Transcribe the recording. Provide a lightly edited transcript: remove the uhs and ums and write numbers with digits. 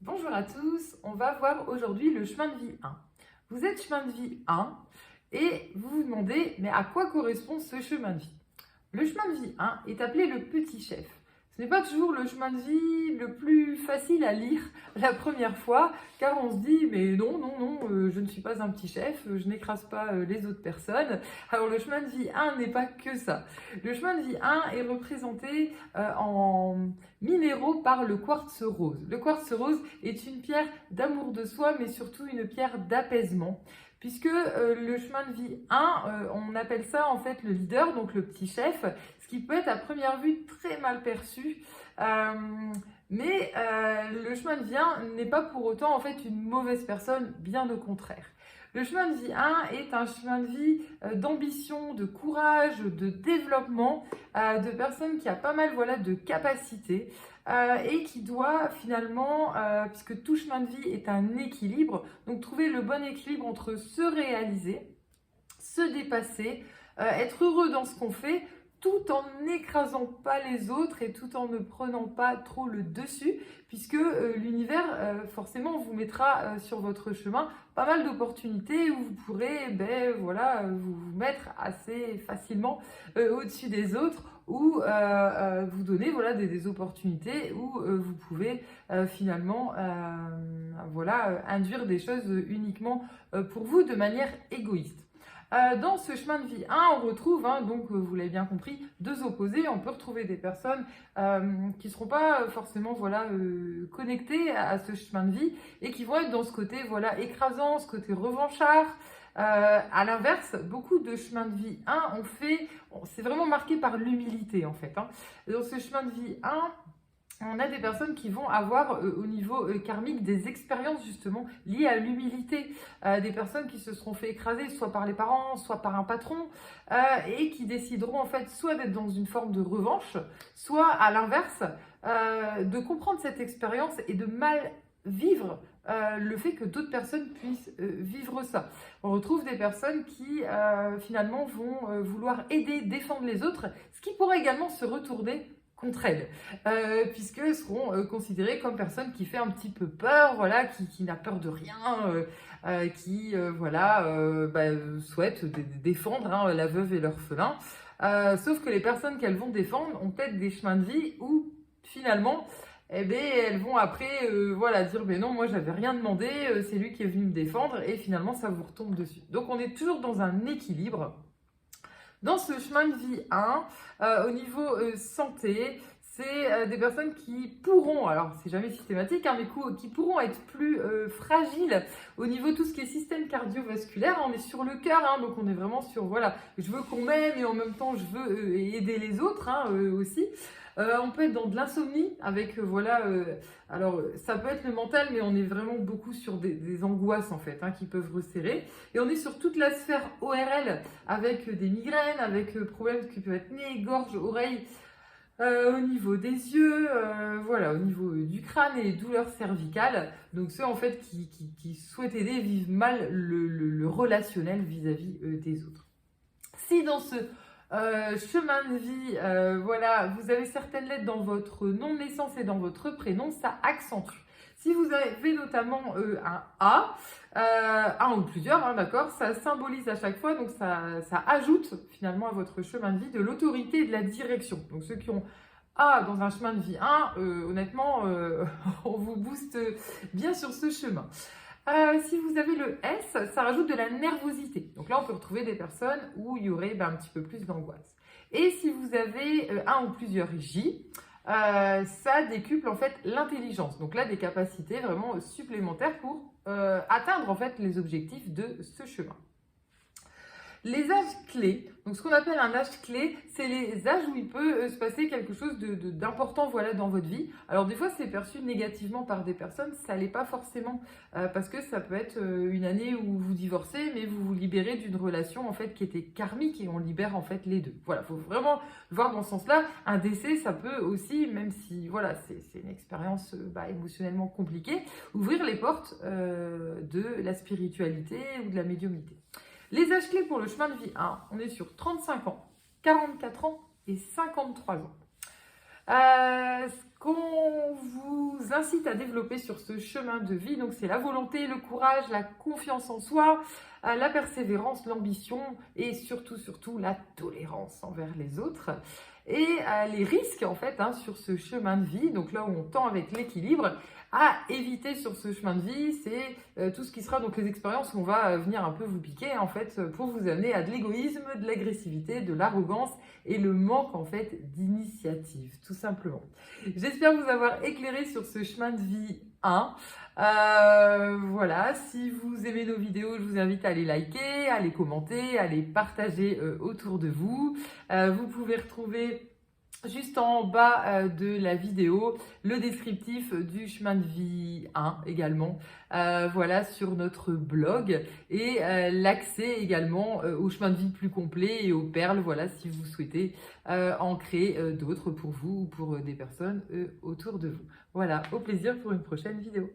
Bonjour à tous, on va voir aujourd'hui le chemin de vie 1. Vous êtes chemin de vie 1 et vous vous demandez, mais à quoi correspond ce chemin de vie? Le chemin de vie 1 est appelé le petit chef. Ce n'est pas toujours le chemin de vie le plus facile à lire la première fois, car on se dit, mais non, je ne suis pas un petit chef, je n'écrase pas les autres personnes. Alors le chemin de vie 1 n'est pas que ça. Le chemin de vie 1 est représenté en minéraux par le quartz rose. Le quartz rose est une pierre d'amour de soi, mais surtout une pierre d'apaisement. Puisque le chemin de vie 1, on appelle ça en fait le leader, donc le petit chef, ce qui peut être à première vue très mal perçu. Mais le chemin de vie 1 n'est pas pour autant en fait une mauvaise personne, bien au contraire. Le chemin de vie 1 est un chemin de vie d'ambition, de courage, de développement, de personnes qui a pas mal de capacités. Et qui doit finalement, puisque tout chemin de vie est un équilibre, donc trouver le bon équilibre entre se réaliser, se dépasser, être heureux dans ce qu'on fait, tout en n'écrasant pas les autres et tout en ne prenant pas trop le dessus, puisque l'univers forcément vous mettra sur votre chemin pas mal d'opportunités où vous pourrez vous mettre assez facilement au-dessus des autres, ou vous donner des opportunités où vous pouvez finalement induire des choses uniquement pour vous de manière égoïste. Dans ce chemin de vie 1, on retrouve, vous l'avez bien compris, deux opposés. On peut retrouver des personnes qui ne seront pas forcément connectées à ce chemin de vie et qui vont être dans ce côté écrasant, ce côté revanchard. À l'inverse, beaucoup de chemins de vie 1 c'est vraiment marqué par l'humilité en fait. Dans ce chemin de vie 1, on a des personnes qui vont avoir au niveau karmique des expériences justement liées à l'humilité, des personnes qui se seront fait écraser soit par les parents, soit par un patron, et qui décideront en fait soit d'être dans une forme de revanche, soit à l'inverse, de comprendre cette expérience et de mal vivre le fait que d'autres personnes puissent vivre ça. On retrouve des personnes qui finalement vont vouloir aider, défendre les autres, ce qui pourrait également se retourner contre elles, puisqu'elles seront considérées comme personnes qui fait un petit peu peur, qui n'a peur de rien, qui souhaitent défendre la veuve et l'orphelin. Sauf que les personnes qu'elles vont défendre ont peut-être des chemins de vie où finalement elles vont après dire mais non, moi j'avais rien demandé, c'est lui qui est venu me défendre, et finalement ça vous retombe dessus. Donc on est toujours dans un équilibre. Dans ce chemin de vie 1, au niveau santé, c'est des personnes qui pourront, alors c'est jamais systématique, mais qui pourront être plus fragiles au niveau de tout ce qui est système cardiovasculaire. On est sur le cœur, donc on est vraiment sur, je veux qu'on m'aime et en même temps je veux aider les autres aussi. On peut être dans de l'insomnie avec, alors ça peut être le mental, mais on est vraiment beaucoup sur des angoisses en fait, qui peuvent resserrer. Et on est sur toute la sphère ORL avec des migraines, avec problèmes qui peuvent être nez, gorge, oreille, au niveau des yeux, au niveau du crâne et les douleurs cervicales. Donc ceux en fait qui souhaitent aider vivent mal le relationnel vis-à-vis des autres. Si dans ce chemin de vie, vous avez certaines lettres dans votre nom de naissance et dans votre prénom, ça accentue. Si vous avez notamment un A, un ou plusieurs, d'accord, ça symbolise à chaque fois, donc ça ajoute finalement à votre chemin de vie de l'autorité et de la direction. Donc ceux qui ont A dans un chemin de vie 1, honnêtement, on vous booste bien sur ce chemin. Si vous avez le S, ça rajoute de la nervosité. Donc là, on peut retrouver des personnes où il y aurait un petit peu plus d'angoisse. Et si vous avez un ou plusieurs J, ça décuple en fait l'intelligence. Donc là, des capacités vraiment supplémentaires pour atteindre en fait les objectifs de ce chemin. Les âges clés, donc ce qu'on appelle un âge clé, c'est les âges où il peut se passer quelque chose d'important dans votre vie. Alors des fois c'est perçu négativement par des personnes, ça l'est pas forcément, parce que ça peut être une année où vous divorcez, mais vous vous libérez d'une relation en fait qui était karmique et on libère en fait les deux. Voilà, faut vraiment le voir dans ce sens-là. Un décès, ça peut aussi, même si c'est une expérience émotionnellement compliquée, ouvrir les portes de la spiritualité ou de la médiumnité. Les âges clés pour le chemin de vie 1, on est sur 35 ans, 44 ans et 53 ans. qu'on vous incite à développer sur ce chemin de vie. Donc c'est la volonté, le courage, la confiance en soi, la persévérance, l'ambition et surtout la tolérance envers les autres. Et les risques en fait sur ce chemin de vie, donc là où on tend avec l'équilibre, à éviter sur ce chemin de vie, c'est tout ce qui sera donc les expériences où on va venir un peu vous piquer en fait pour vous amener à de l'égoïsme, de l'agressivité, de l'arrogance et le manque en fait d'initiative, tout simplement. J'espère vous avoir éclairé sur ce chemin de vie 1. Voilà, si vous aimez nos vidéos, je vous invite à les liker, à les commenter, à les partager autour de vous. Vous pouvez retrouver juste en bas de la vidéo le descriptif du chemin de vie 1 également, voilà, sur notre blog et l'accès également au chemin de vie plus complet et aux perles, voilà, si vous souhaitez en créer d'autres pour vous ou pour des personnes autour de vous. Voilà, au plaisir pour une prochaine vidéo.